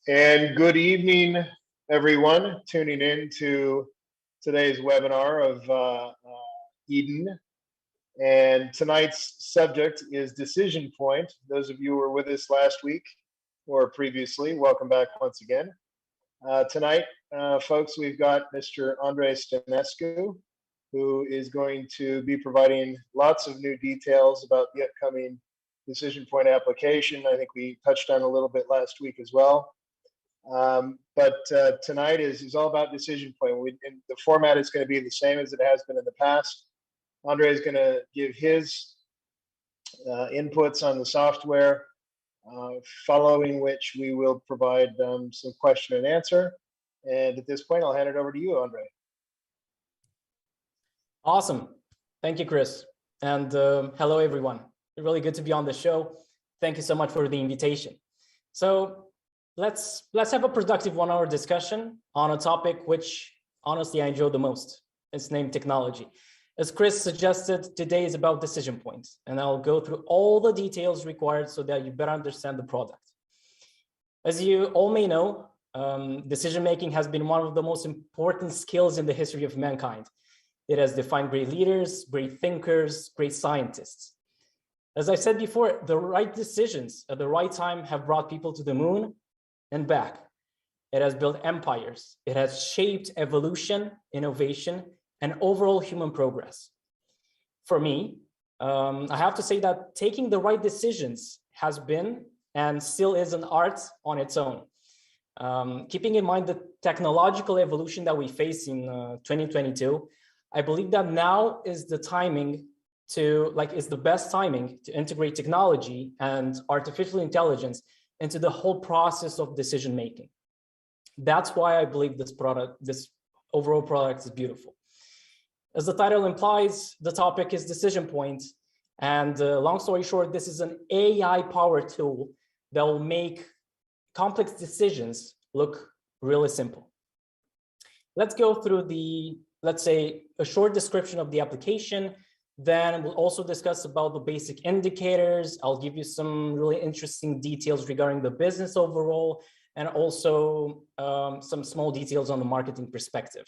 And good evening, everyone tuning in to today's webinar of Eden. And tonight's subject is decision point. Those of you who were with us last week or previously, welcome back once again. Tonight, folks, we've got Mr. Andrei Stanescu, who is going to be providing lots of new details about the upcoming decision point application. I think we touched on a little bit last week as well. But tonight is all about decision point. And the format is going to be the same as it has been in the past. Andrei is going to give his inputs on the software, following which we will provide some question and answer. And at this point, I'll hand it over to you, Andrei. Awesome. Thank you, Chris. And hello, everyone. Really good to be on the show. Thank you so much for the invitation. So let's have a productive 1 hour discussion on a topic which honestly I enjoy the most. It's named technology. As Chris suggested, today is about decision points, and I'll go through all the details required so that you better understand the product. As you all may know, decision-making has been one of the most important skills in the history of mankind. It has defined great leaders, great thinkers, great scientists. As I said before, the right decisions at the right time have brought people to the moon and back. It has built empires. It has shaped evolution, innovation, and overall human progress. For me, I have to say that taking the right decisions has been and still is an art on its own. Keeping in mind the technological evolution that we face in 2022, I believe that now is the timing is the best timing to integrate technology and artificial intelligence into the whole process of decision making. That's why I believe this overall product is beautiful. As the title implies, the topic is decision point. And long story short, this is an AI-powered tool that will make complex decisions look really simple. Let's go through let's say, a short description of the application. Then we'll also discuss about the basic indicators. I'll give you some really interesting details regarding the business overall, and also some small details on the marketing perspective.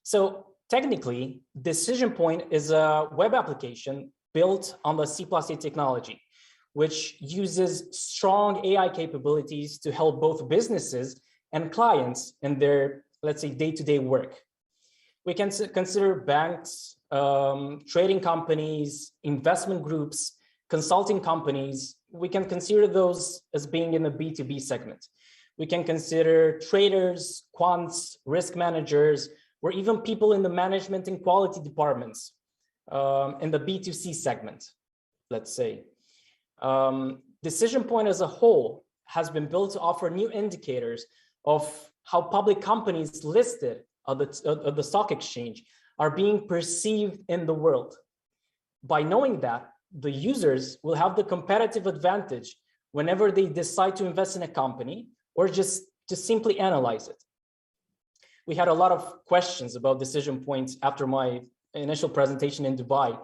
So technically, Decision Point is a web application built on the C++ technology, which uses strong AI capabilities to help both businesses and clients in their, let's say, day-to-day work. We can consider banks, trading companies, investment groups, consulting companies. We can consider those as being in the B2B segment. We can consider traders, quants, risk managers, or even people in the management and quality departments in the B2C segment, let's say. Decision Point as a whole has been built to offer new indicators of how public companies listed at the stock exchange are being perceived in the world. By knowing that, the users will have the competitive advantage whenever they decide to invest in a company or just to simply analyze it. We had a lot of questions about decision points after my initial presentation in Dubai.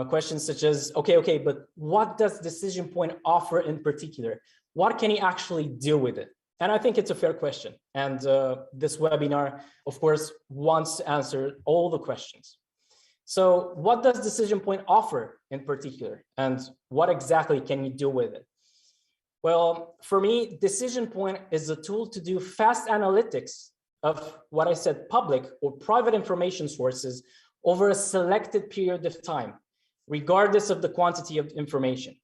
Questions such as, okay, but what does Decision Point offer in particular? What can you actually do with it? And I think it's a fair question. And this webinar, of course, wants to answer all the questions. So what does Decision Point offer in particular? And what exactly can you do with it? Well, for me, Decision Point is a tool to do fast analytics of what I said, public or private information sources over a selected period of time, regardless of the quantity of information.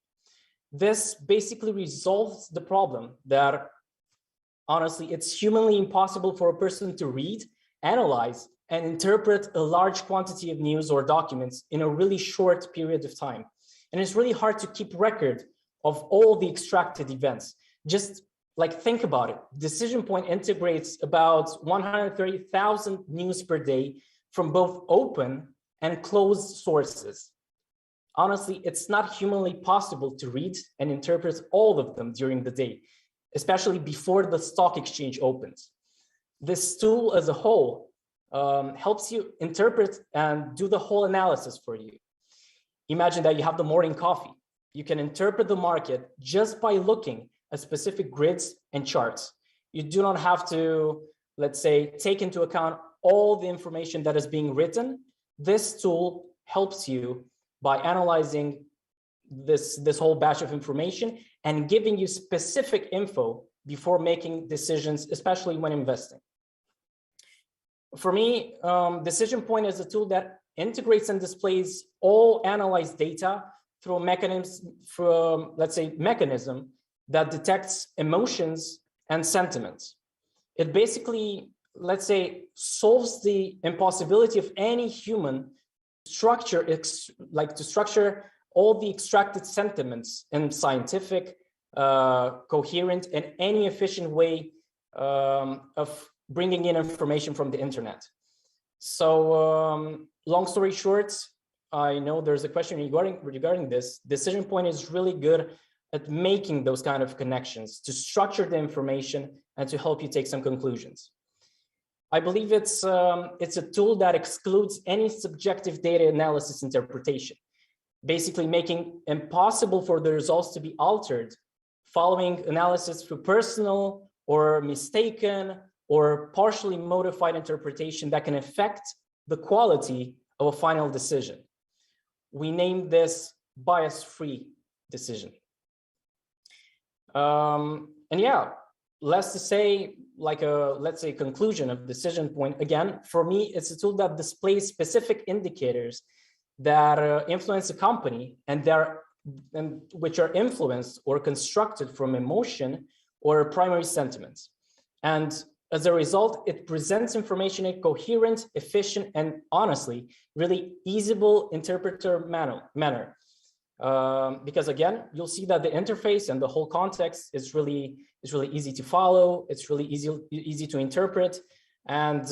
This basically resolves the problem that honestly, it's humanly impossible for a person to read, analyze, and interpret a large quantity of news or documents in a really short period of time. And it's really hard to keep record of all the extracted events. Just like think about it. Decision Point integrates about 130,000 news per day from both open and closed sources. Honestly, it's not humanly possible to read and interpret all of them during the day, especially before the stock exchange opens. This tool as a whole helps you interpret and do the whole analysis for you. Imagine that you have the morning coffee. You can interpret the market just by looking at specific grids and charts. you do not have to, let's say, take into account all the information that is being written. This tool helps you by analyzing this whole batch of information and giving you specific info before making decisions, especially when investing. For me, Decision Point is a tool that integrates and displays all analyzed data through a mechanism that detects emotions and sentiments. It basically, let's say, solves the impossibility of any human to structure all the extracted sentiments in scientific, coherent, and any efficient way of bringing in information from the internet. So long story short, I know there's a question regarding this. Decision Point is really good at making those kind of connections, to structure the information and to help you take some conclusions. I believe it's a tool that excludes any subjective data analysis interpretation, basically making impossible for the results to be altered following analysis through personal or mistaken or partially modified interpretation that can affect the quality of a final decision. We name this bias-free decision. And yeah, let's say let's say conclusion of Decision Point. Again, for me, it's a tool that displays specific indicators that influence a company and which are influenced or constructed from emotion or primary sentiments. And as a result, it presents information in a coherent, efficient, and honestly, really easyable interpreter manner. Because again, you'll see that the interface and the whole context is really easy to follow. It's really easy to interpret, and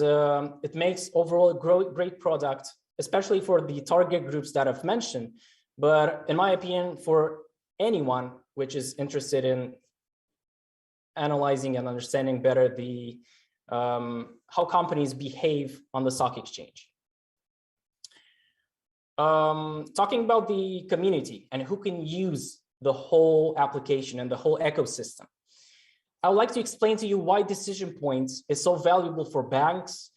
it makes overall a great product, especially for the target groups that I've mentioned. But in my opinion, for anyone which is interested in analyzing and understanding better the how companies behave on the stock exchange. Talking about the community and who can use the whole application and the whole ecosystem, I would like to explain to you why Decision Points is so valuable for banks,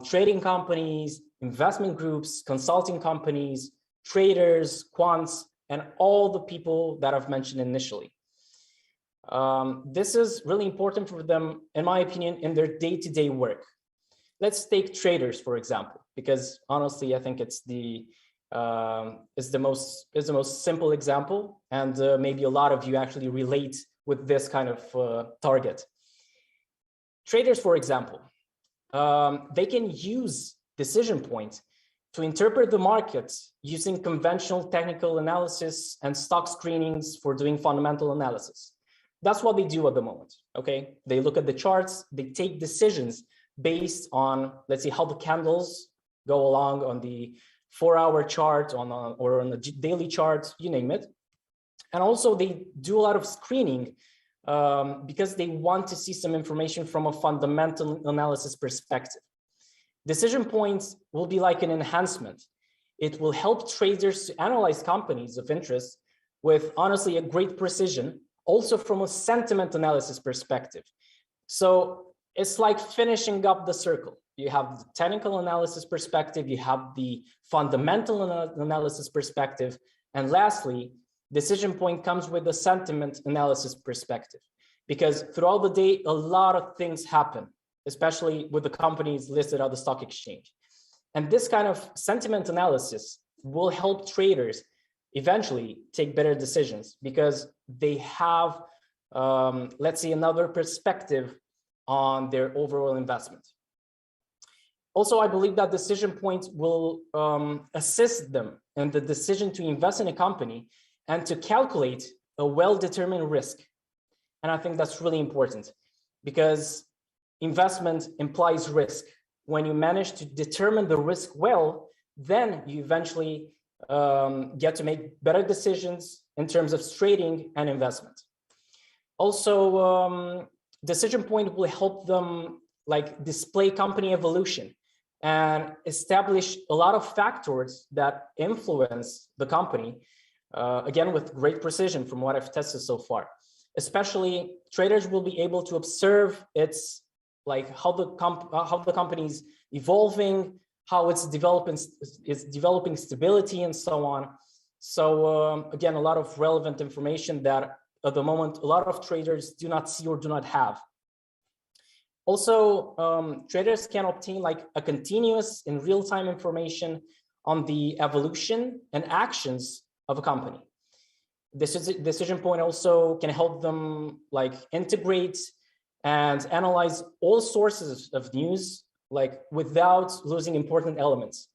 trading companies, investment groups, consulting companies, traders, quants, and all the people that I've mentioned initially. This is really important for them, in my opinion, in their day-to-day work. Let's take traders, for example, because honestly, I think it's the most simple example, and maybe a lot of you actually relate with this kind of target. Traders, for example, they can use Decision Point to interpret the markets using conventional technical analysis and stock screenings for doing fundamental analysis. That's what they do at the moment, okay? They look at the charts, they take decisions based on, let's see, how the candles go along on the 4-hour chart, or on the daily chart, you name it. And also they do a lot of screening because they want to see some information from a fundamental analysis perspective. Decision Points will be like an enhancement. It will help traders to analyze companies of interest with honestly a great precision, also from a sentiment analysis perspective. So it's like finishing up the circle. You have the technical analysis perspective, you have the fundamental analysis perspective, and lastly, Decision Point comes with a sentiment analysis perspective, because throughout the day, a lot of things happen, especially with the companies listed on the stock exchange. And this kind of sentiment analysis will help traders eventually take better decisions because they have, let's say, another perspective on their overall investment. Also, I believe that Decision Point will assist them in the decision to invest in a company and to calculate a well-determined risk. And I think that's really important because investment implies risk. When you manage to determine the risk well, then you eventually get to make better decisions in terms of trading and investment. Also, Decision Point will help them like display company evolution and establish a lot of factors that influence the company, again, with great precision from what I've tested so far. Especially traders will be able to observe its like how the company's evolving, how it's developing stability and so on. So again, a lot of relevant information that at the moment a lot of traders do not see or do not have. Also, traders can obtain like a continuous and real-time information on the evolution and actions of a company. This decision point also can help them like integrate and analyze all sources of news like without losing important elements.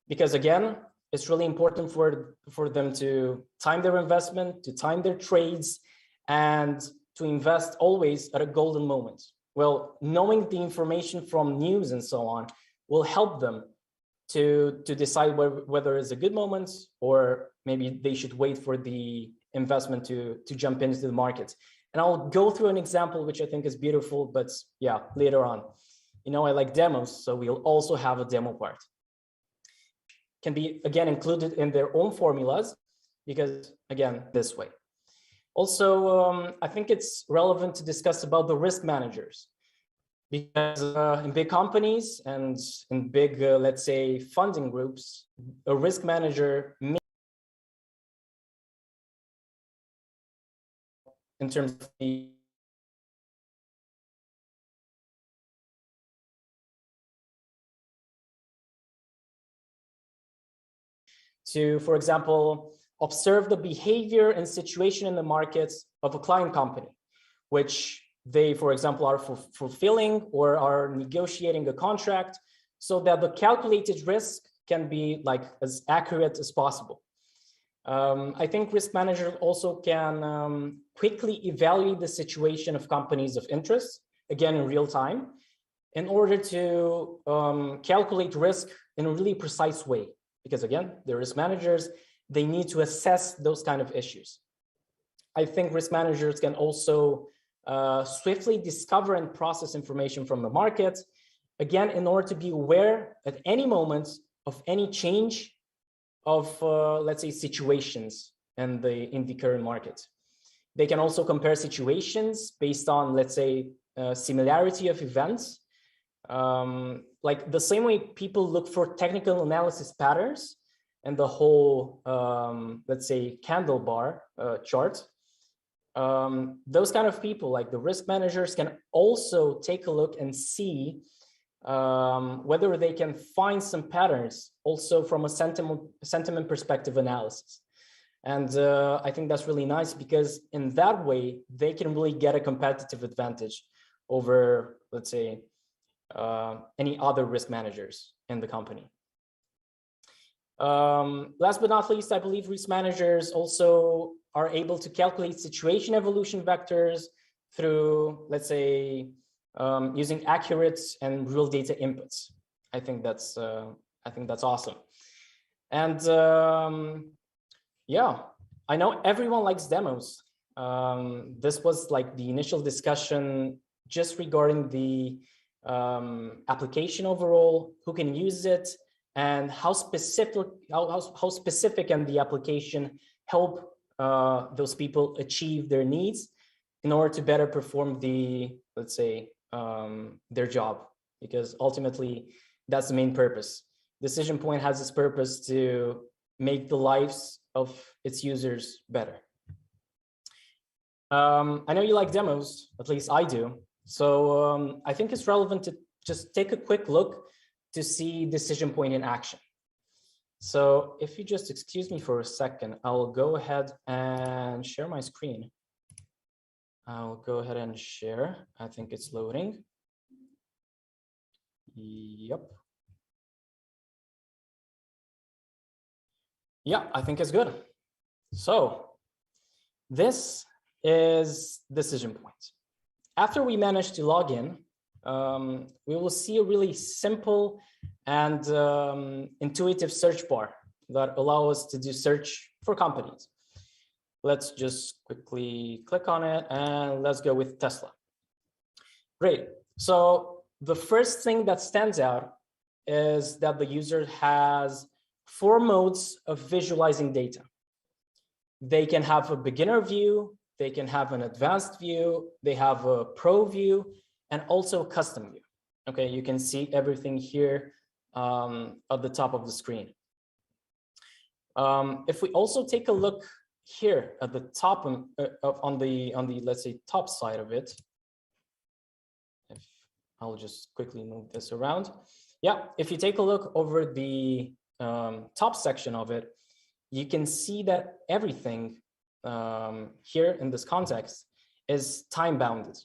Because again, it's really important for them to time their investment, to time their trades, and to invest always at a golden moment. Well, knowing the information from news and so on will help them to decide whether it's a good moment or maybe they should wait for the investment to jump into the market. And I'll go through an example which I think is beautiful, but yeah, later on. You know, I like demos, so we'll also have a demo part. Can be again included in their own formulas because again, this way. Also, I think it's relevant to discuss about the risk managers because in big companies and in big, let's say, funding groups, a risk manager may, in terms of the to, for example, observe the behavior and situation in the markets of a client company, which they, for example, are fulfilling or are negotiating a contract so that the calculated risk can be like as accurate as possible. I think risk managers also can quickly evaluate the situation of companies of interest, again, in real time, in order to calculate risk in a really precise way. Because again, the risk managers, they need to assess those kind of issues. I think risk managers can also swiftly discover and process information from the market, again, in order to be aware at any moment of any change of, let's say, situations in the current market. They can also compare situations based on, let's say, similarity of events. Like the same way people look for technical analysis patterns and the whole, let's say, candle bar chart. Those kind of people, like the risk managers, can also take a look and see whether they can find some patterns also from a sentiment perspective analysis. And I think that's really nice because in that way, they can really get a competitive advantage over, let's say, any other risk managers in the company. Last but not least, I believe risk managers also are able to calculate situation evolution vectors through, let's say, using accurate and real data inputs. I think that's awesome. And yeah, I know everyone likes demos. This was like the initial discussion just regarding the application overall, who can use it, and how specific can the application help those people achieve their needs in order to better perform the, let's say, their job, because ultimately that's the main purpose. Decision Point has its purpose to make the lives of its users better. I know you like demos, at least I do. So I think it's relevant to just take a quick look to see Decision Point in action. So if you just excuse me for a second, I'll go ahead and share my screen. I'll go ahead and share. I think it's loading. Yep. Yeah, I think it's good. So this is Decision Point. After we manage to log in, we will see a really simple and intuitive search bar that allows us to do search for companies. Let's just quickly click on it and let's go with Tesla. Great. So the first thing that stands out is that the user has 4 modes of visualizing data. They can have a beginner view, they can have an advanced view, they have a pro view, and also custom view. Okay, you can see everything here at the top of the screen. If we also take a look here at the top on the let's say top side of it, if I'll just quickly move this around. Yeah, if you take a look over the top section of it, you can see that everything here in this context is time bounded.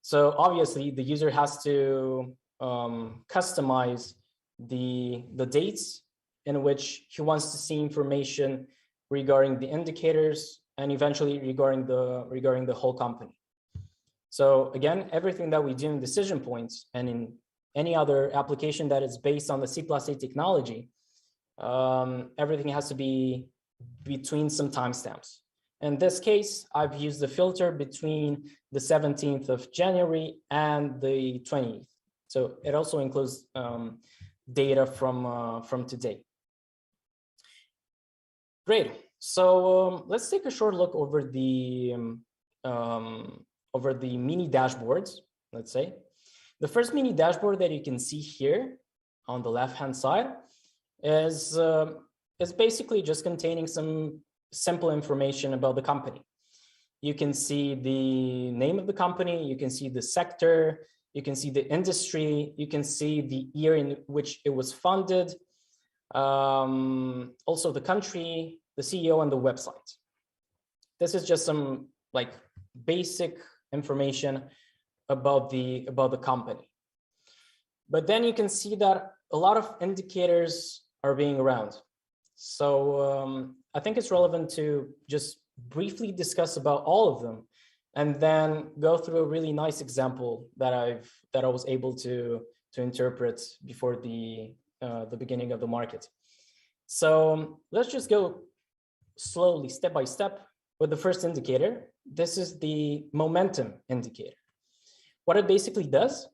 So obviously the user has to customize the dates in which he wants to see information regarding the indicators and eventually regarding the whole company. So again, everything that we do in decision points and in any other application that is based on the C++A technology, everything has to be between some timestamps. In this case, I've used the filter between the 17th of January and the 20th. So it also includes data from today. Great. So let's take a short look over the mini dashboards, let's say. The first mini dashboard that you can see here on the left-hand side is basically just containing some simple information about the company. You can see the name of the company, you can see the sector, you can see the industry, you can see the year in which it was funded, also the country, the CEO, and the website. This is just some like basic information about the company. But then you can see that a lot of indicators are being around. So I think it's relevant to just briefly discuss about all of them and then go through a really nice example that I was able to interpret before the beginning of the market. So let's just go slowly, step by step, with the first indicator. This is the momentum indicator. What it basically does,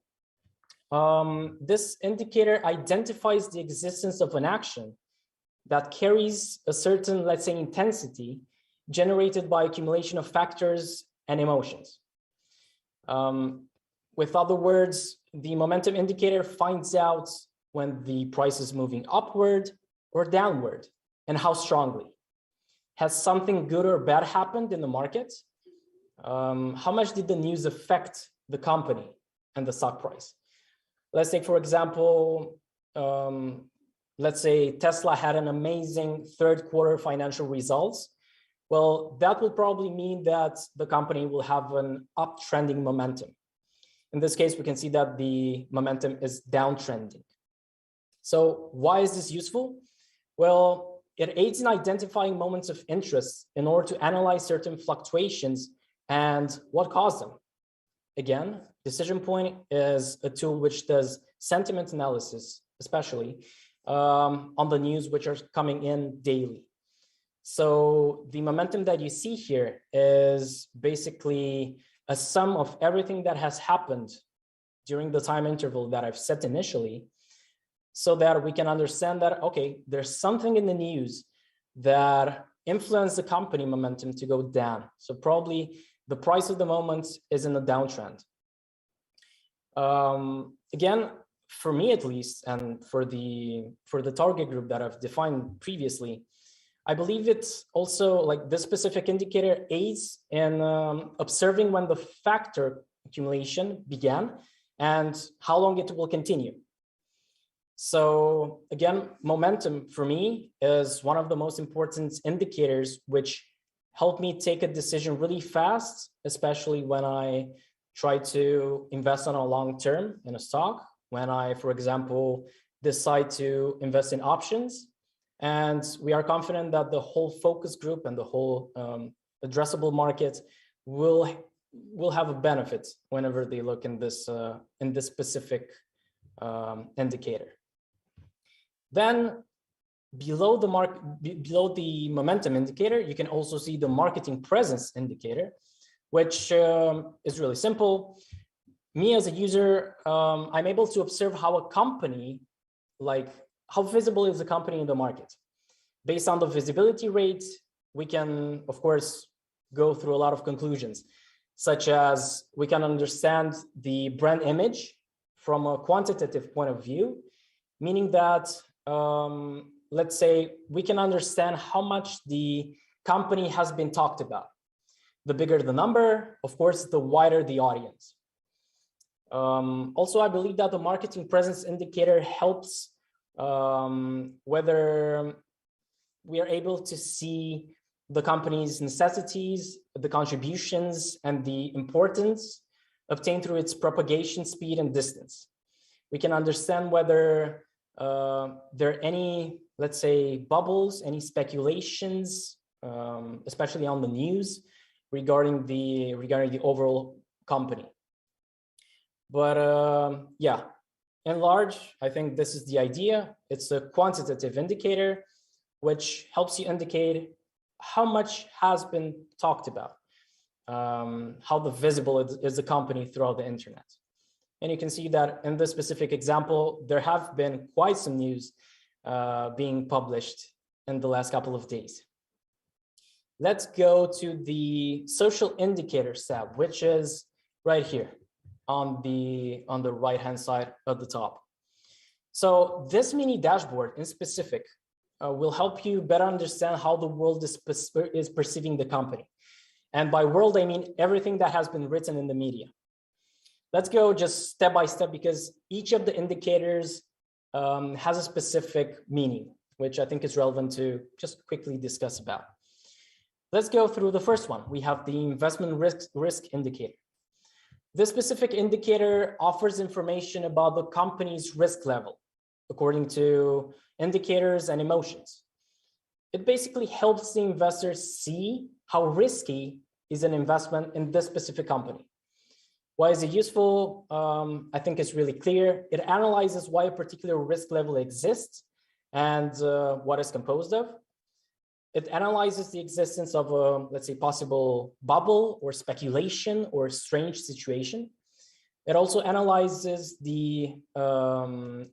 this indicator identifies the existence of an action that carries a certain, let's say, intensity generated by accumulation of factors and emotions. With other words, the momentum indicator finds out when the price is moving upward or downward and how strongly. Has something good or bad happened in the market? How much did the news affect the company and the stock price? Let's take, for example, let's say Tesla had an amazing third quarter financial results. Well, that will probably mean that the company will have an uptrending momentum. In this case, we can see that the momentum is downtrending. So why is this useful? Well, it aids in identifying moments of interest in order to analyze certain fluctuations and what caused them. Again, Decision Point is a tool which does sentiment analysis, especially on the news which are coming in daily. So the momentum that you see here is basically a sum of everything that has happened during the time interval that I've set initially, so that we can understand that, okay, there's something in the news that influenced the company momentum to go down. So probably the price of the moment is in a downtrend. Again, for me at least, and for the target group that I've defined previously, I believe it's also like this specific indicator aids in observing when the factor accumulation began and how long it will continue. So again, momentum for me is one of the most important indicators which help me take a decision really fast, especially when I try to invest on a long term in a stock, when I, for example, decide to invest in options. And we are confident that the whole focus group and the whole addressable market will have a benefit whenever they look in this specific indicator. Then below the momentum indicator, you can also see the marketing presence indicator, which is really simple. Me as a user, I'm able to observe how a company, like how visible is the company in the market. Based on the visibility rate, we can, of course, go through a lot of conclusions, such as we can understand the brand image from a quantitative point of view, meaning that, let's say, we can understand how much the company has been talked about. The bigger the number, of course, the wider the audience. Also, I believe that the marketing presence indicator helps whether we are able to see the company's necessities, the contributions, and the importance obtained through its propagation speed and distance. We can understand whether there are any, let's say, bubbles, any speculations, especially on the news regarding the overall company. But yeah, in large, I think this is the idea. It's a quantitative indicator, which helps you indicate how much has been talked about, how visible is the company throughout the internet. And you can see that in this specific example, there have been quite some news being published in the last couple of days. Let's go to the social indicators tab, which is right here on the right-hand side of the top. So this mini dashboard in specific will help you better understand how the world is perceiving the company. And by world, I mean everything that has been written in the media. Let's go just step by step, because each of the indicators has a specific meaning, which I think is relevant to just quickly discuss about. Let's go through the first one. We have the investment risk indicator. This specific indicator offers information about the company's risk level according to indicators and emotions. It basically helps the investors see how risky is an investment in this specific company. Why is it useful? I think it's really clear. It analyzes why a particular risk level exists and what it's composed of. It analyzes the existence of a, let's say, possible bubble or speculation or strange situation. It also analyzes the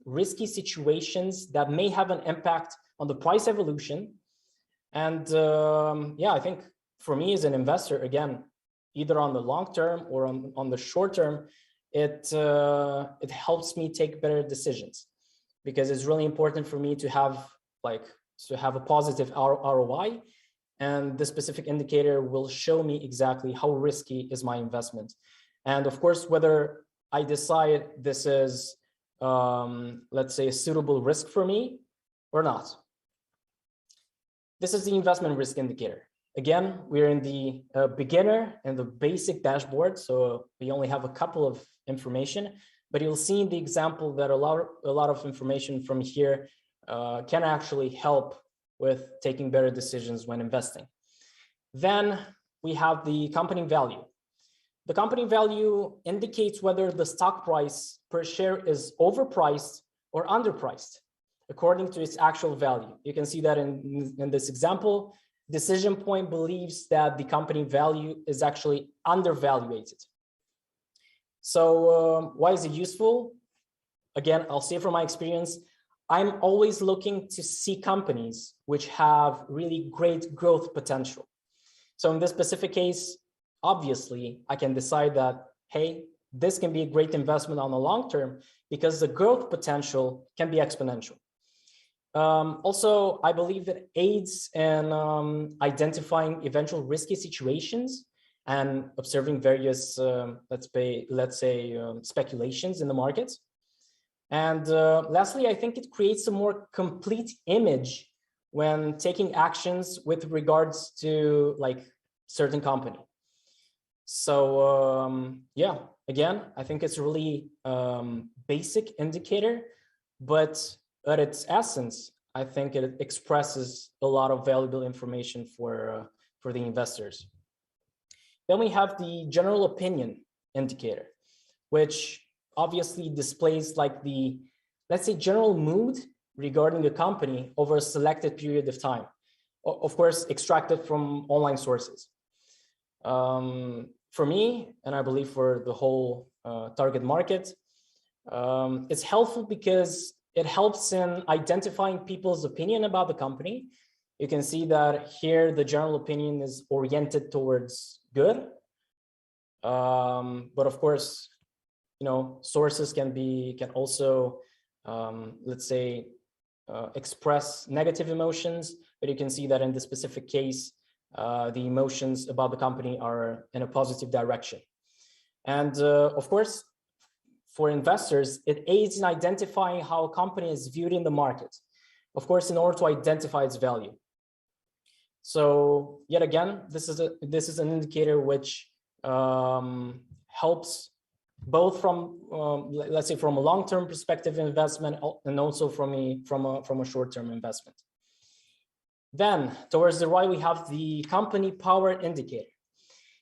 risky situations that may have an impact on the price evolution. And yeah, I think for me as an investor, again, either on the long term or on the short term, it helps me take better decisions, because it's really important for me to have a positive ROI, and the specific indicator will show me exactly how risky is my investment. And of course, whether I decide this is, let's say, a suitable risk for me or not. This is the investment risk indicator. Again, we're in the beginner and the basic dashboard, so we only have a couple of information, but you'll see in the example that a lot of information from here can actually help with taking better decisions when investing. Then we have the company value. The company value indicates whether the stock price per share is overpriced or underpriced according to its actual value. You can see that in this example. Decision Point believes that the company value is actually undervalued. So why is it useful? Again, I'll say from my experience, I'm always looking to see companies which have really great growth potential. So in this specific case, obviously, I can decide that, hey, this can be a great investment on the long term because the growth potential can be exponential. Also, I believe that aids in identifying eventual risky situations and observing various, let's say, speculations in the markets. And lastly, I think it creates a more complete image when taking actions with regards to certain company. So yeah, again, I think it's a really basic indicator, but at its essence, I think it expresses a lot of valuable information for the investors. Then we have the general opinion indicator, which obviously displays let's say, general mood regarding a company over a selected period of time, of course, extracted from online sources. For me, and I believe for the whole target market, it's helpful because it helps in identifying people's opinion about the company you can see that here the general opinion is oriented towards good. But of course, sources can also, let's say, express negative emotions, but you can see that in the specific case, the emotions about the company are in a positive direction. And of course, for investors, it aids in identifying how a company is viewed in the market, of course, in order to identify its value. So yet again, this is an indicator which helps both from, let's say, from a long-term perspective investment and also from a short-term investment. Then towards the right, we have the company power indicator.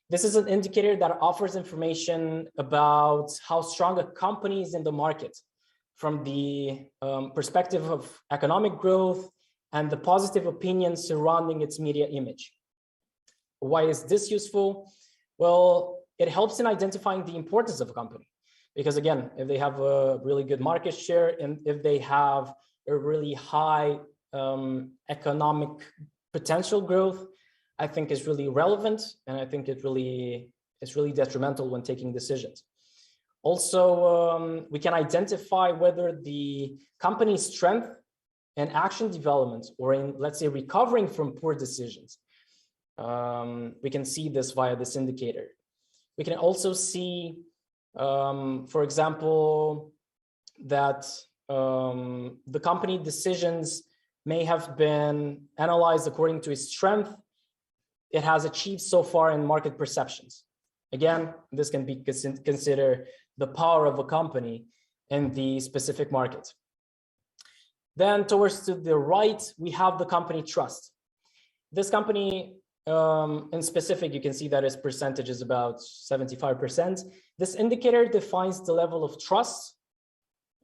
This is an indicator that offers information about how strong a company is in the market from the perspective of economic growth and the positive opinions surrounding its media image. Why is this useful? Well, it helps in identifying the importance of a company. Because again, if they have a really good market share and if they have a really high economic potential growth, I think is really relevant, and I think it's really detrimental when taking decisions. Also, we can identify whether the company's strength and action development, or in, let's say, recovering from poor decisions. We can see this via this indicator. We can also see, for example, that the company decisions may have been analyzed according to its strength it has achieved so far in market perceptions. Again, this can be considered the power of a company in the specific market. Then towards to the right, we have the company trust. This company in specific, you can see that its percentage is about 75%. This indicator defines the level of trust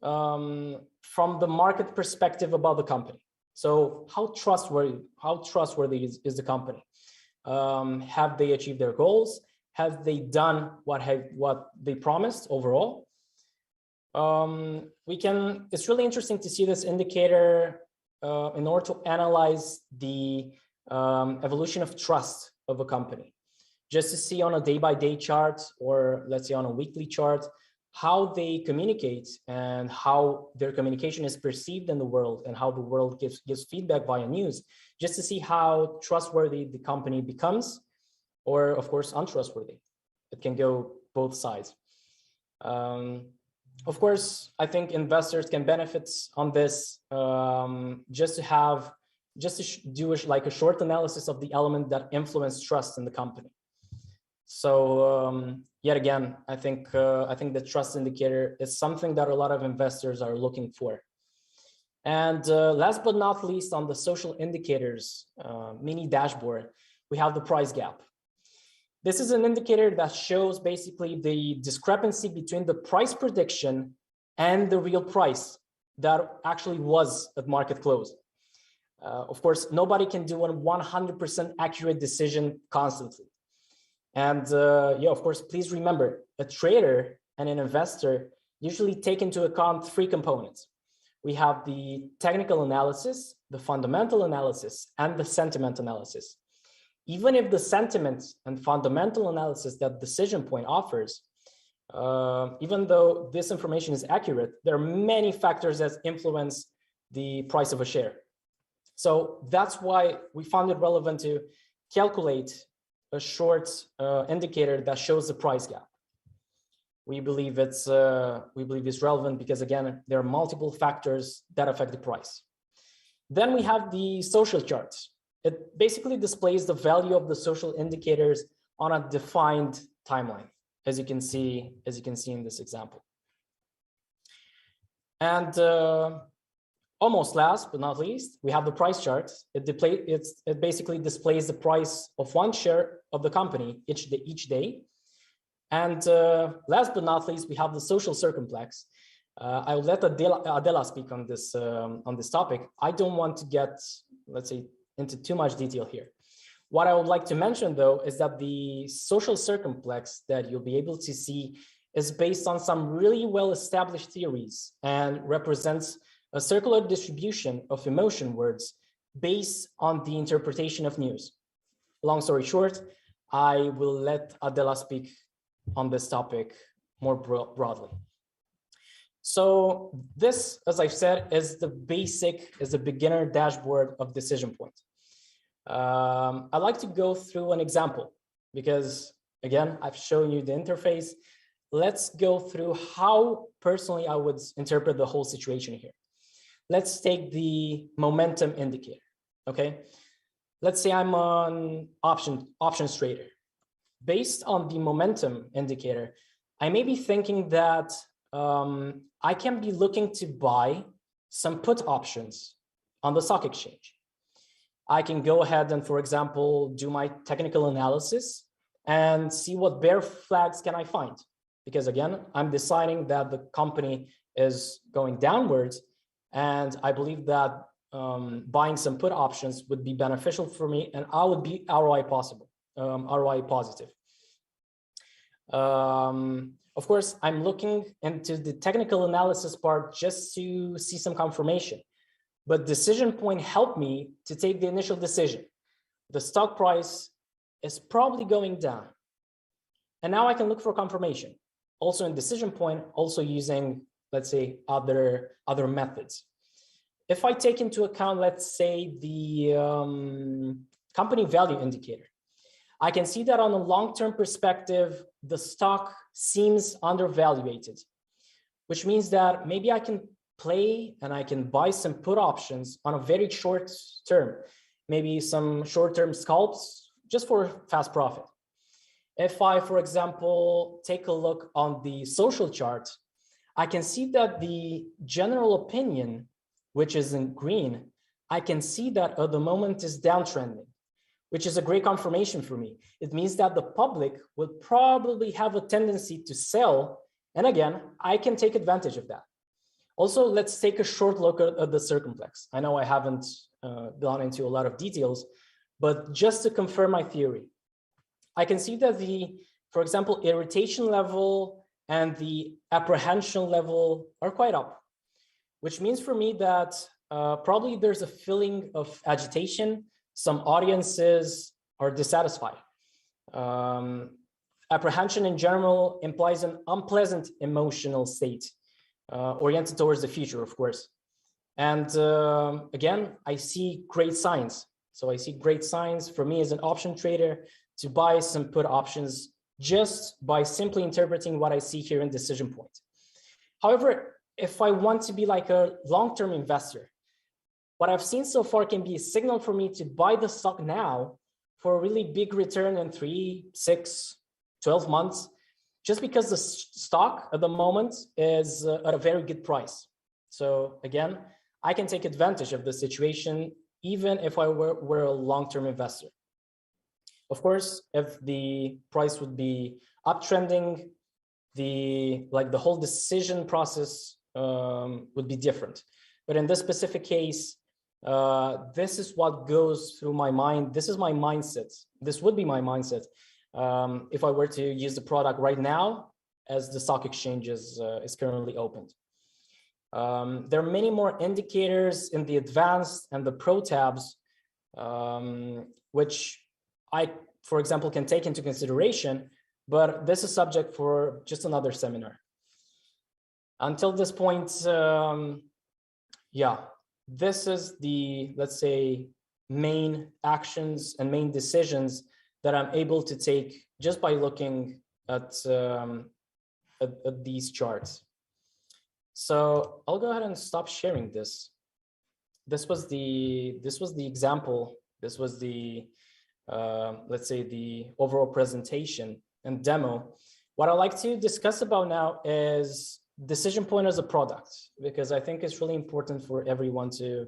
from the market perspective about the company. So how trustworthy is the company? Have they achieved their goals? Have they done what they promised overall? It's really interesting to see this indicator in order to analyze the evolution of trust of a company, just to see on a day-by-day chart, or let's say on a weekly chart, how they communicate and how their communication is perceived in the world, and how the world gives feedback via news, just to see how trustworthy the company becomes, or of course untrustworthy. It can go both sides. Of course, I think investors can benefit on this, just to do like a short analysis of the element that influence trust in the company. So yet again, I think the trust indicator is something that a lot of investors are looking for. And last but not least, on the social indicators mini dashboard, we have the price gap. This is an indicator that shows basically the discrepancy between the price prediction and the real price that actually was at market close. Of course, nobody can do a 100% accurate decision constantly. And yeah, of course, please remember, a trader and an investor usually take into account three components. We have the technical analysis, the fundamental analysis, and the sentiment analysis. Even if the sentiment and fundamental analysis that Decision Point offers, even though this information is accurate, there are many factors that influence the price of a share. So that's why we found it relevant to calculate a short indicator that shows the price gap. We believe it's relevant because, again, there are multiple factors that affect the price. Then we have the social charts. It basically displays the value of the social indicators on a defined timeline, as you can see in this example. And almost last but not least, we have the price chart. It basically displays the price of one share of the company each day. And last but not least, we have the social circumflex. I will let Adela speak on this topic. I don't want to get, let's say, into too much detail here. What I would like to mention, though, is that the social circumflex that you'll be able to see is based on some really well-established theories and represents a circular distribution of emotion words based on the interpretation of news. Long story short, I will let Adela speak on this topic more broadly. So this, as I've said, is the beginner dashboard of Decision Point. I'd like to go through an example because, again, I've shown you the interface. Let's go through how personally I would interpret the whole situation here. Let's take the momentum indicator, okay? Let's say I'm an options trader. Based on the momentum indicator, I may be thinking that I can be looking to buy some put options on the stock exchange. I can go ahead and, for example, do my technical analysis and see what bear flags can I find. Because again, I'm deciding that the company is going downwards, and I believe that buying some put options would be beneficial for me, and I would be ROI positive. Of course, I'm looking into the technical analysis part just to see some confirmation, but Decision Point helped me to take the initial decision. The stock price is probably going down, and now I can look for confirmation. Also in Decision Point, also using, let's say, other methods. If I take into account, let's say, the company value indicator, I can see that on a long-term perspective, the stock seems undervalued, which means that maybe I can play and I can buy some put options on a very short term, maybe some short-term scalps just for fast profit. If I, for example, take a look on the social chart, I can see that the general opinion, which is in green, I can see that at the moment is downtrending, which is a great confirmation for me. It means that the public will probably have a tendency to sell. And again, I can take advantage of that. Also, let's take a short look at the circumflex. I know I haven't gone into a lot of details, but just to confirm my theory, I can see that the, for example, irritation level and the apprehension level are quite up, which means for me that probably there's a feeling of agitation. Some audiences are dissatisfied. Apprehension in general implies an unpleasant emotional state oriented towards the future, of course. And again, I see great signs. So I see great signs for me as an option trader to buy some put options just by simply interpreting what I see here in Decision Point. However, if I want to be like a long-term investor, what I've seen so far can be a signal for me to buy the stock now for a really big return in 3, 6, 12 months, just because the stock at the moment is at a very good price. So again, I can take advantage of the situation even if I were a long-term investor. Of course, if the price would be uptrending, the whole decision process would be different. But in this specific case, this is what goes through my mind. This is my mindset. This would be my mindset if I were to use the product right now as the stock exchange is currently opened. There are many more indicators in the advanced and the pro tabs, which I, for example, can take into consideration, but this is subject for just another seminar. Until this point, yeah, this is the, let's say, main actions and main decisions that I'm able to take just by looking at these charts. So I'll go ahead and stop sharing this. This was the example. This was the let's say the overall presentation and demo. What I'd like to discuss about now is Decision Point as a product, because I think it's really important for everyone to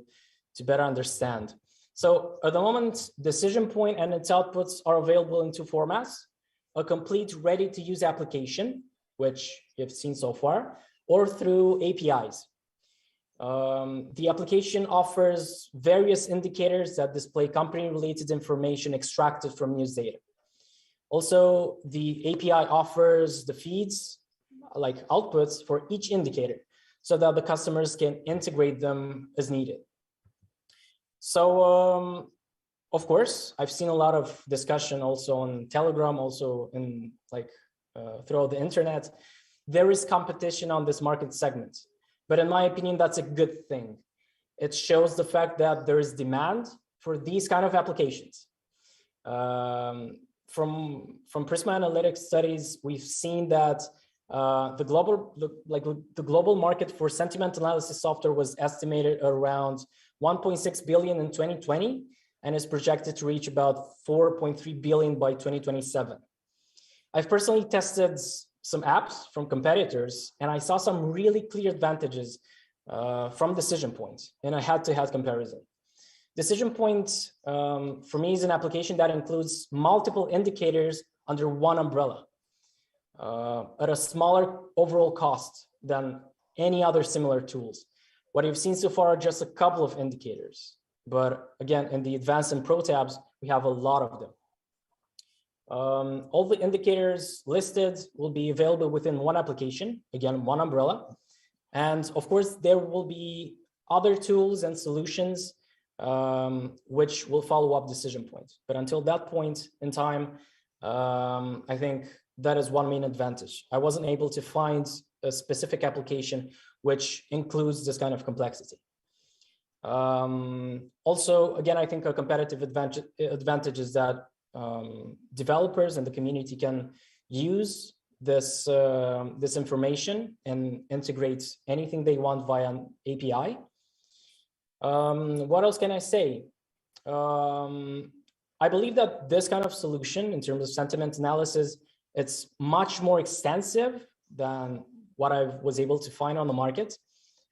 better understand. So at the moment, Decision Point and its outputs are available in 2 formats: a complete ready-to-use application, which you've seen so far, or through APIs. The application offers various indicators that display company-related information extracted from news data. Also, the API offers the feeds, like outputs for each indicator, so that the customers can integrate them as needed. So, of course, I've seen a lot of discussion also on Telegram, also in throughout the internet. There is competition on this market segment, but in my opinion, that's a good thing. It shows the fact that there is demand for these kind of applications. From Prisma Analytics studies, we've seen that the global market for sentiment analysis software was estimated around 1.6 billion in 2020 and is projected to reach about 4.3 billion by 2027. I've personally tested some apps from competitors, and I saw some really clear advantages from Decision Point in a head-to-head comparison. Decision Point, for me, is an application that includes multiple indicators under one umbrella at a smaller overall cost than any other similar tools. What you've seen so far are just a couple of indicators, but again, in the advanced and pro tabs, we have a lot of them. All the indicators listed will be available within one application, again, one umbrella. And of course, there will be other tools and solutions which will follow up Decision Point. But until that point in time, I think that is one main advantage. I wasn't able to find a specific application which includes this kind of complexity. Also, again, I think a competitive advantage is that developers and the community can use this information and integrate anything they want via an API. What else can I say? I believe that this kind of solution in terms of sentiment analysis, it's much more extensive than what I was able to find on the market.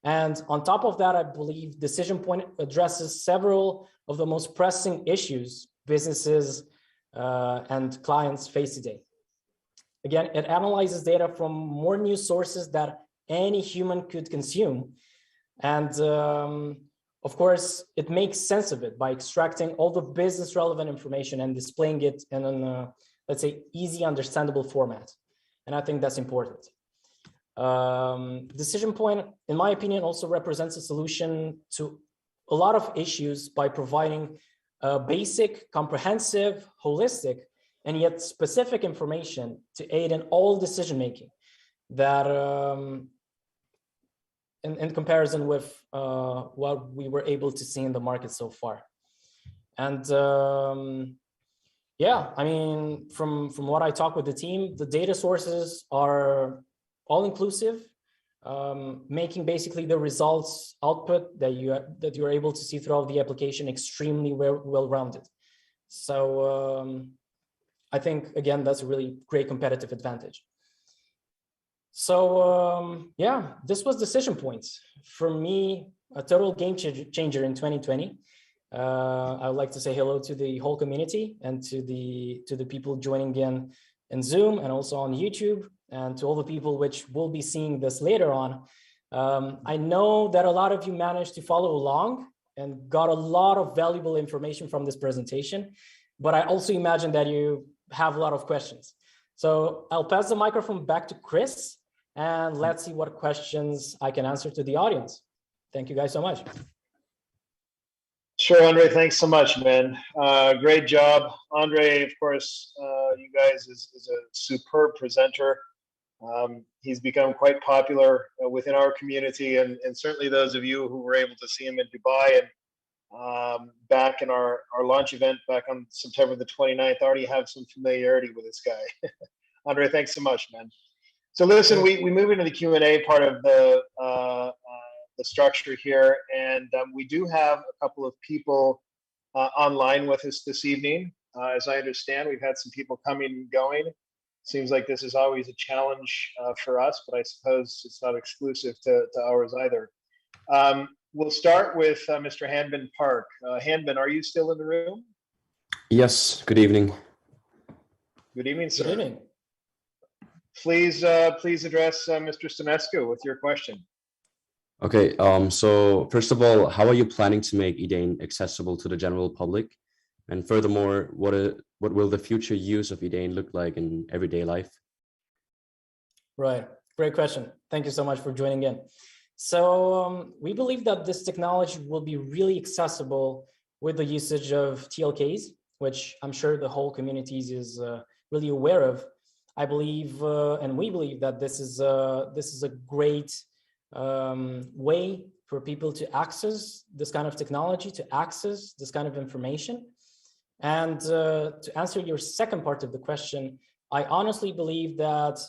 And on top of that, I believe Decision Point addresses several of the most pressing issues businesses and clients face today. Again, it analyzes data from more news sources that any human could consume. And of course, it makes sense of it by extracting all the business relevant information and displaying it in an, let's say, easy, understandable format. And I think that's important. Decision Point, in my opinion, also represents a solution to a lot of issues by providing basic, comprehensive, holistic, and yet specific information to aid in all decision-making that in comparison with what we were able to see in the market so far. And yeah, I mean, from what I talk with the team, the data sources are all inclusive, making basically the results output that you're able to see throughout the application extremely well-rounded. So I think, again, that's a really great competitive advantage. So yeah, this was Decision Points. For me, a total game changer in 2020. I would like to say hello to the whole community and to the people joining in Zoom and also on YouTube, and to all the people which will be seeing this later on. I know that a lot of you managed to follow along and got a lot of valuable information from this presentation, but I also imagine that you have a lot of questions. So I'll pass the microphone back to Chris, and let's see what questions I can answer to the audience. Thank you guys so much. Sure, Andrei, thanks so much, man. Great job. Andrei, of course, you guys is a superb presenter. He's become quite popular within our community, and certainly those of you who were able to see him in Dubai and back in our launch event back on September the 29th, already have some familiarity with this guy. Andrei, thanks so much, man. So listen, we move into the Q&A part of the structure here, and we do have a couple of people online with us this evening. As I understand, we've had some people coming and going. Seems like this is always a challenge for us, but I suppose it's not exclusive to ours either. We'll start with Mr. Hanbin Park. Hanbin, are you still in the room? Yes, good evening. Good evening, sir. Good evening. Please address Mr. Stanescu with your question. Okay, so first of all, how are you planning to make eDane accessible to the general public? And furthermore, what will the future use of eDane look like in everyday life? Right, great question. Thank you so much for joining in. So we believe that this technology will be really accessible with the usage of TLKs, which I'm sure the whole community is really aware of. I believe, and we believe that this is a great way for people to access this kind of technology, to access this kind of information. And to answer your second part of the question, I honestly believe that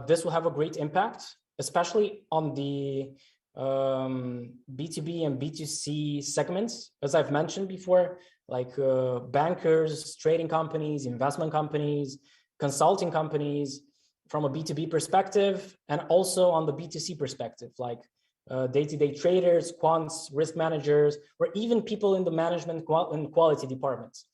this will have a great impact, especially on the B2B and B2C segments, as I've mentioned before, like bankers, trading companies, investment companies, consulting companies, from a B2B perspective, and also on the B2C perspective, like day-to-day traders, quants, risk managers, or even people in the management and quality departments.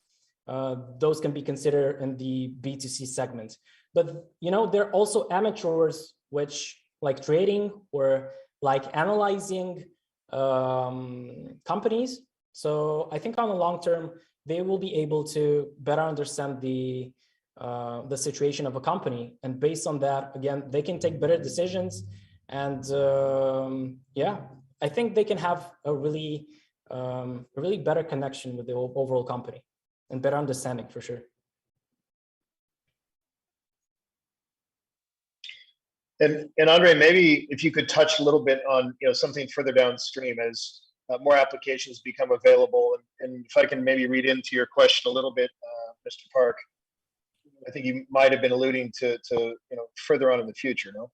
Those can be considered in the B2C segment. But there are also amateurs which like trading or like analyzing companies. So I think on the long term, they will be able to better understand the situation of a company, and based on that, again, they can take better decisions. And yeah, I think they can have a really better connection with the overall company and better understanding for sure. And Andrei, maybe if you could touch a little bit on something further downstream as more applications become available, and if I can maybe read into your question a little bit, Mr. Park, I think you might have been alluding to further on in the future, no?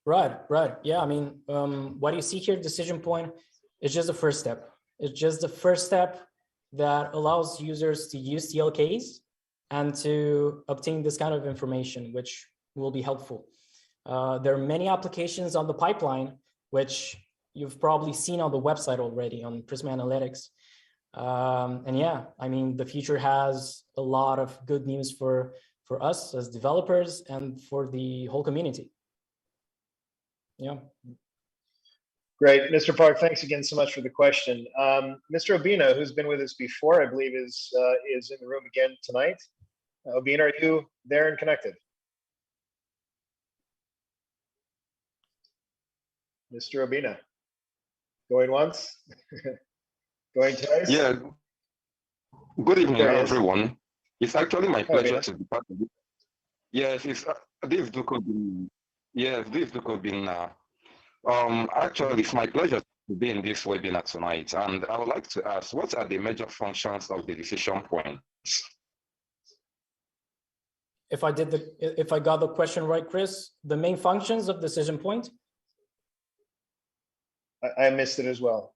Right. Yeah, I mean, what you see here, decision point, is just the first step. It's just the first step that allows users to use TLKs and to obtain this kind of information, which will be helpful. There are many applications on the pipeline, which you've probably seen on the website already on Prisma Analytics. And yeah, I mean, the future has a lot of good news for us as developers and for the whole community. Yeah. Great, Mr. Park, thanks again so much for the question. Mr. Obina, who's been with us before, I believe is in the room again tonight. Obina, are you there and connected? Mr. Obina, going once, going twice? Yeah, good evening, everyone. It's actually my pleasure to be part of it. Yes, this is Duko Bin. Yes, this is Duko Bin. Actually, it's my pleasure to be in this webinar tonight, and I would like to ask, what are the major functions of the decision points? If I got the question right, Chris, the main functions of decision point? I missed it as well.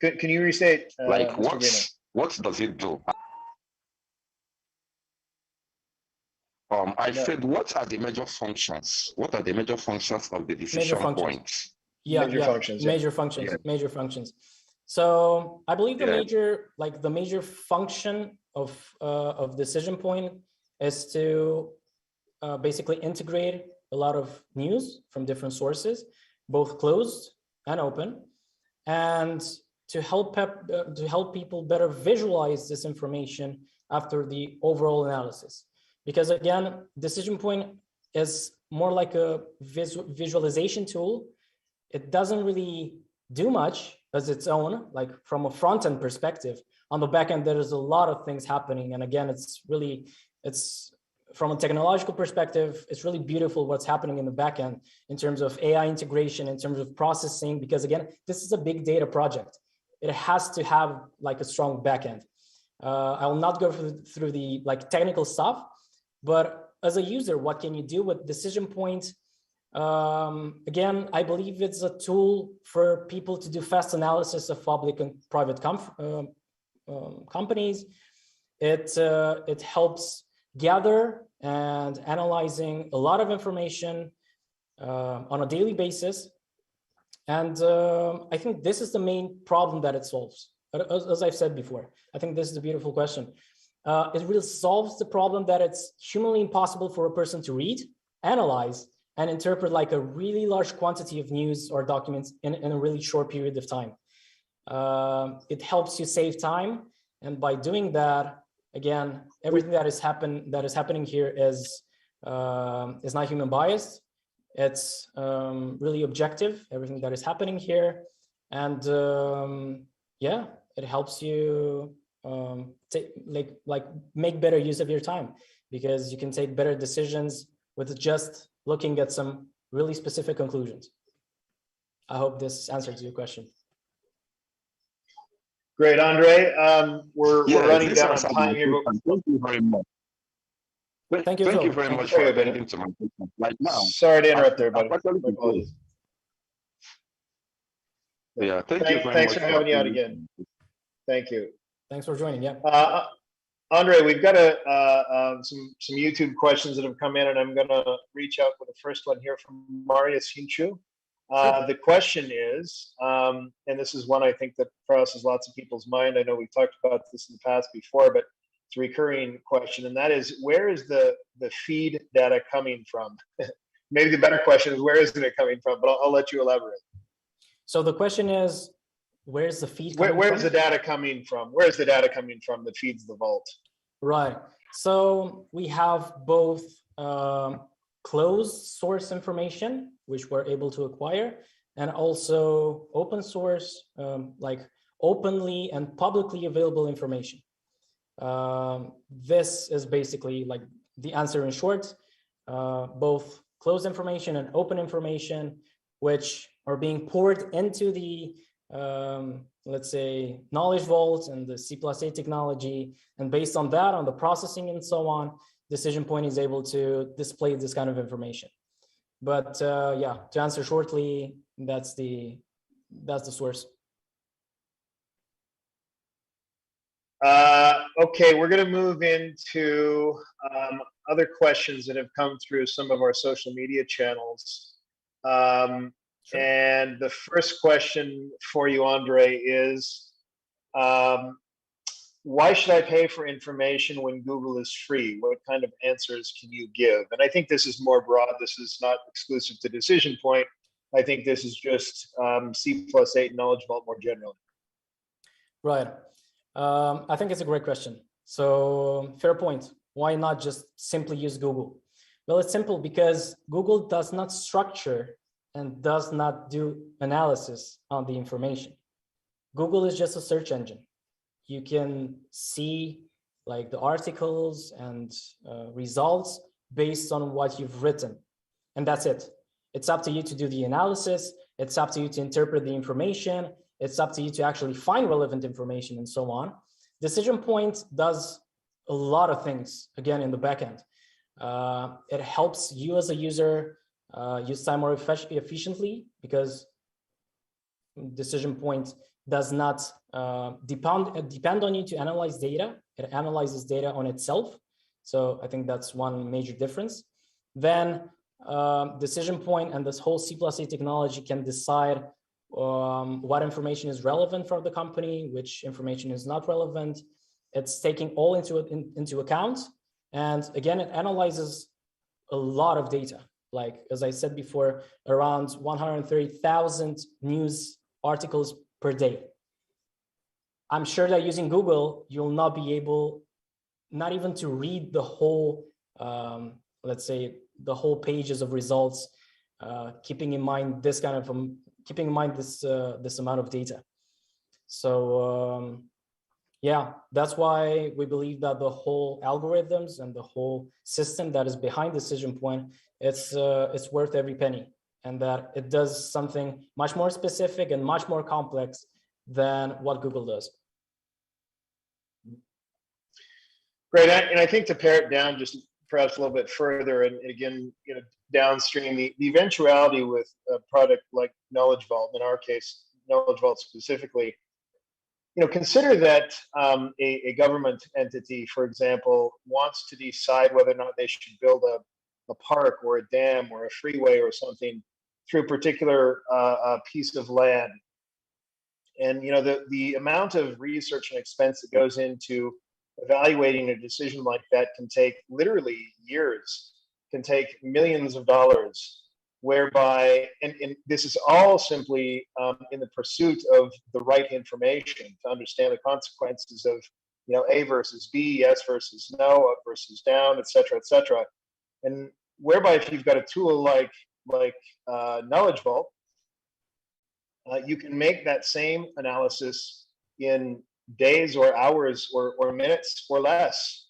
Can you restate? Like what does it do? I said, what are the major functions? What are the major functions of the decision points? Yeah, major functions. Major functions. So I believe the major function of decision point is to basically integrate a lot of news from different sources, both closed and open, and to help people better visualize this information after the overall analysis. Because again, decision point is more like a visualization tool. It doesn't really do much as its own, like from a front-end perspective. On the back end, there is a lot of things happening. And again, it's from a technological perspective, it's really beautiful what's happening in the back end in terms of AI integration, in terms of processing, because again, this is a big data project. It has to have like a strong back end. I will not go through the technical stuff, but as a user, what can you do with decision point? Again, I believe it's a tool for people to do fast analysis of public and private companies. It helps gather and analyzing a lot of information on a daily basis. And I think this is the main problem that it solves. As I've said before, I think this is a beautiful question. It really solves the problem that it's humanly impossible for a person to read, analyze, and interpret like a really large quantity of news or documents in a really short period of time. It helps you save time. And by doing that, again, everything that is happening here is not human biased. It's really objective, everything that is happening here. And yeah, it helps you take make better use of your time, because you can take better decisions with just looking at some really specific conclusions. I hope this answers your question. Great, Andrei. We're running this down on answered time my here, but question. Thank you very much. Thank you, Thank you Phil. very Thank much you. for Wait a minute. attending to my question. Like now, Sorry to interrupt there, I've buddy. actually My apologies. Yeah, thank you very Thanks much for having you out attending to again. my Thank you. Thanks for joining. Yeah. Andrei, we've got some YouTube questions that have come in, and I'm going to reach out with the first one here from Marius Hinchu. The question is, and this is one I think that crosses lots of people's mind. I know we've talked about this in the past before, but it's a recurring question, and that is, where is the feed data coming from? Maybe the better question is, where is it coming from? But I'll let you elaborate. So the question is, where's the feed coming Where's from? the data coming from? Where's the data coming from that feeds the vault? Right. So we have both closed source information, which we're able to acquire, and also open source, like openly and publicly available information. This is basically like the answer in short, both closed information and open information, which are being poured into the let's say knowledge vault and the C++A technology, and based on that, on the processing and so on, Decision Point is able to display this kind of information. But yeah, to answer shortly, that's the source. Okay, we're going to move into other questions that have come through some of our social media channels. Sure. And the first question for you, Andrei, is why should I pay for information when Google is free? What kind of answers can you give? And I think this is more broad. This is not exclusive to Decision Point. I think this is just C++8 Knowledge Vault more generally. Right. I think it's a great question. So fair point. Why not just simply use Google? Well, it's simple because Google does not structure and does not do analysis on the information. Google is just a search engine. You can see like the articles and results based on what you've written, and that's it. It's up to you to do the analysis. It's up to you to interpret the information. It's up to you to actually find relevant information and so on. Decision Point does a lot of things, again, in the backend. It helps you as a user use time more efficiently, because Decision Point does not depend on you to analyze data. It analyzes data on itself. So I think that's one major difference. Then Decision Point and this whole C++A technology can decide what information is relevant for the company, which information is not relevant. It's taking all into account. And again, it analyzes a lot of data. Like, as I said before, around 130,000 news articles per day. I'm sure that using Google, you'll not be able, not even to read the whole, let's say, the whole pages of results, keeping in mind this kind of, keeping in mind this amount of data. So yeah, that's why we believe that the whole algorithms and the whole system that is behind Decision Point, it's worth every penny, and that it does something much more specific and much more complex than what Google does. Great, and I think to pare it down just perhaps a little bit further, and again, you know, downstream, the eventuality with a product like Knowledge Vault, in our case, Knowledge Vault specifically, you know, consider that a government entity, for example, wants to decide whether or not they should build a park or a dam or a freeway or something through a particular piece of land. And, you know, the amount of research and expense that goes into evaluating a decision like that can take literally years, can take millions of dollars, whereby, and this is all simply in the pursuit of the right information to understand the consequences of, you know, A versus B, yes versus no, up versus down, et cetera, and whereby if you've got a tool like Knowledge Vault, you can make that same analysis in days or hours or minutes or less.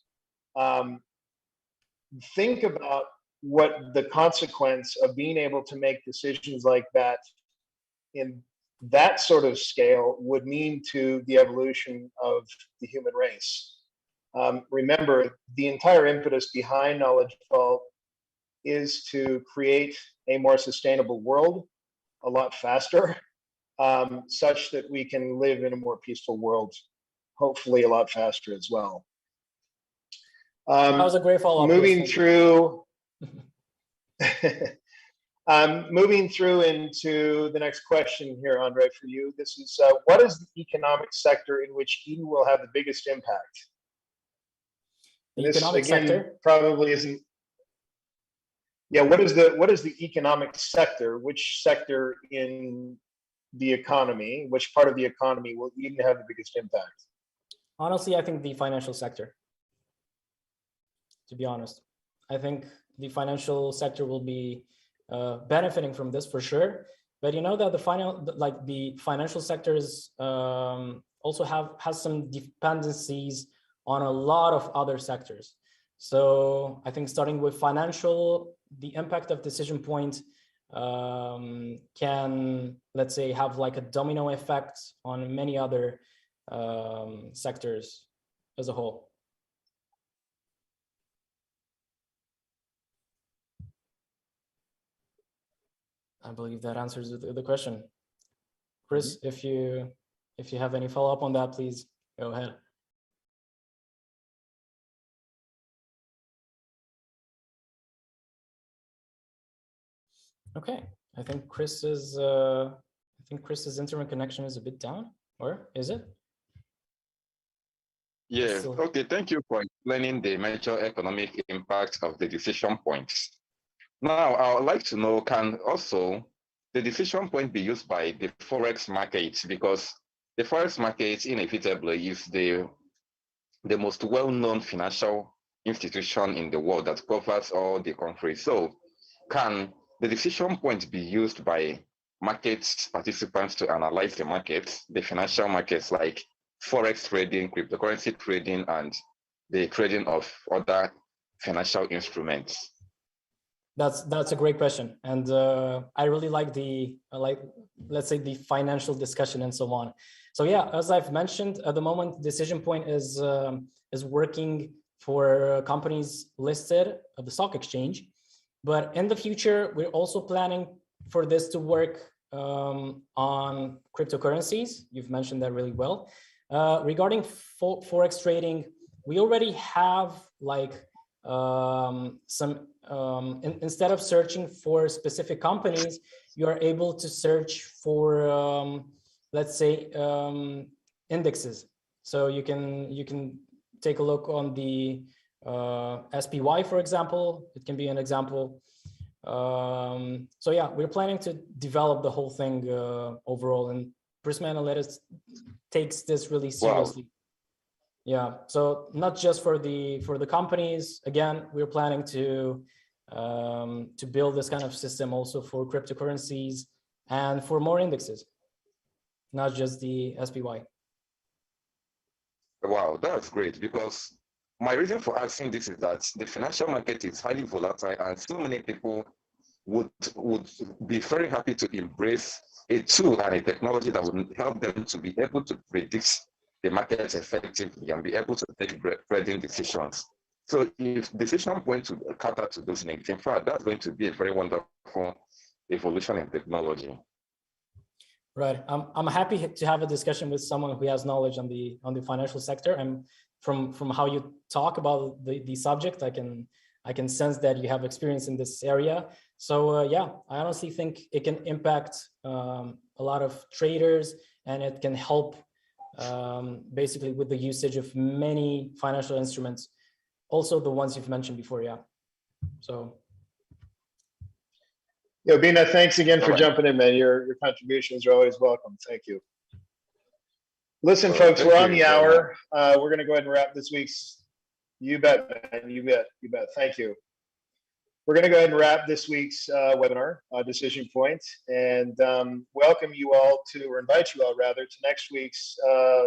Think about what the consequence of being able to make decisions like that in that sort of scale would mean to the evolution of the human race. Remember, the entire impetus behind knowledge vault is to create a more sustainable world a lot faster, such that we can live in a more peaceful world, hopefully a lot faster as well. That was a great follow-up. Moving through, moving through into the next question here, Andrei, for you. This is, what is the economic sector in which Eden will have the biggest impact? The this economic again sector? Probably isn't. Yeah, what is the economic sector? Which sector in the economy, which part of the economy will Eden have the biggest impact? Honestly, I think the financial sector. To be honest, I think the financial sector will be benefiting from this for sure. But you know that the financial sectors also has some dependencies on a lot of other sectors. So I think starting with financial, the impact of decision point can, let's say, have like a domino effect on many other sectors as a whole. I believe that answers the question. Chris, if you have any follow-up on that, please go ahead. Okay, I think Chris's internet connection is a bit down, or is it? Yeah, okay, thank you for explaining the major economic impact of the decision points. Now, I would like to know, can also the decision point be used by the Forex market? Because the Forex market inevitably is the most well-known financial institution in the world that covers all the countries. So can the decision point be used by market participants to analyze the markets, the financial markets like Forex trading, cryptocurrency trading, and the trading of other financial instruments? That's a great question, and I really like let's say the financial discussion and so on. So yeah, as I've mentioned, at the moment, Decision Point is working for companies listed at the stock exchange, but in the future, we're also planning for this to work on cryptocurrencies. You've mentioned that really well. Regarding Forex trading, we already have like some instead of searching for specific companies, you are able to search for let's say indexes. So you can take a look on the SPY, for example. It can be an example. So yeah, we're planning to develop the whole thing overall, and Prisma Analytics takes this really seriously. Wow. Yeah, so not just for the companies. Again, we're planning to build this kind of system also for cryptocurrencies and for more indexes, not just the SPY. Wow, that's great, because my reason for asking this is that the financial market is highly volatile, and so many people would be very happy to embrace a tool and a technology that would help them to be able to predict the market effectively and be able to take trading decisions. So if decision point to cater to those needs, in fact, that's going to be a very wonderful evolution in technology. Right. I'm happy to have a discussion with someone who has knowledge on the financial sector. And from how you talk about the subject, I can sense that you have experience in this area. So yeah, I honestly think it can impact a lot of traders, and it can help basically with the usage of many financial instruments, also the ones you've mentioned before. Yeah. So. Yo, Bina, thanks again for jumping in, man. Your contributions are always welcome. Thank you. Listen, folks, we're on the hour. We're going to go ahead and wrap this week's. You bet, man. You bet. You bet. Thank you. we're going to go ahead and wrap this week's webinar, Decision Point, and welcome you all to, or invite you all rather, to next week's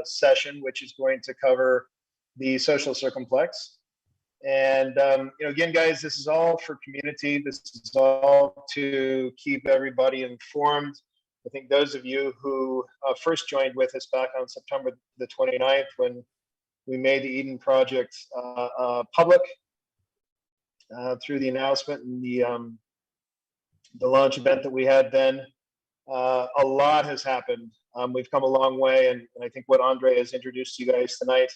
session, which is going to cover the social circumflex. And again, guys, this is all for community. This is all to keep everybody informed. I think those of you who first joined with us back on September the 29th, when we made the Eden project public through the announcement and the launch event that we had then, a lot has happened. We've come a long way, and I think what Andrei has introduced to you guys tonight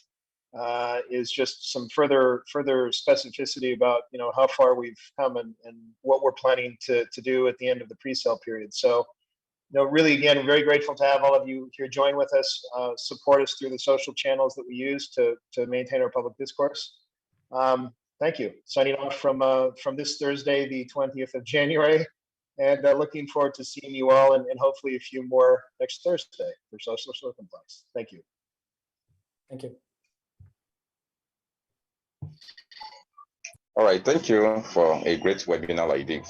is just some further specificity about how far we've come and what we're planning to do at the end of the pre-sale period. So, really, again, very grateful to have all of you here join with us, support us through the social channels that we use to maintain our public discourse. Thank you. Signing off from this Thursday, the 20th of January, and looking forward to seeing you all and hopefully a few more next Thursday for Social Circumflex. Thank you. Thank you. All right, thank you for a great webinar like this.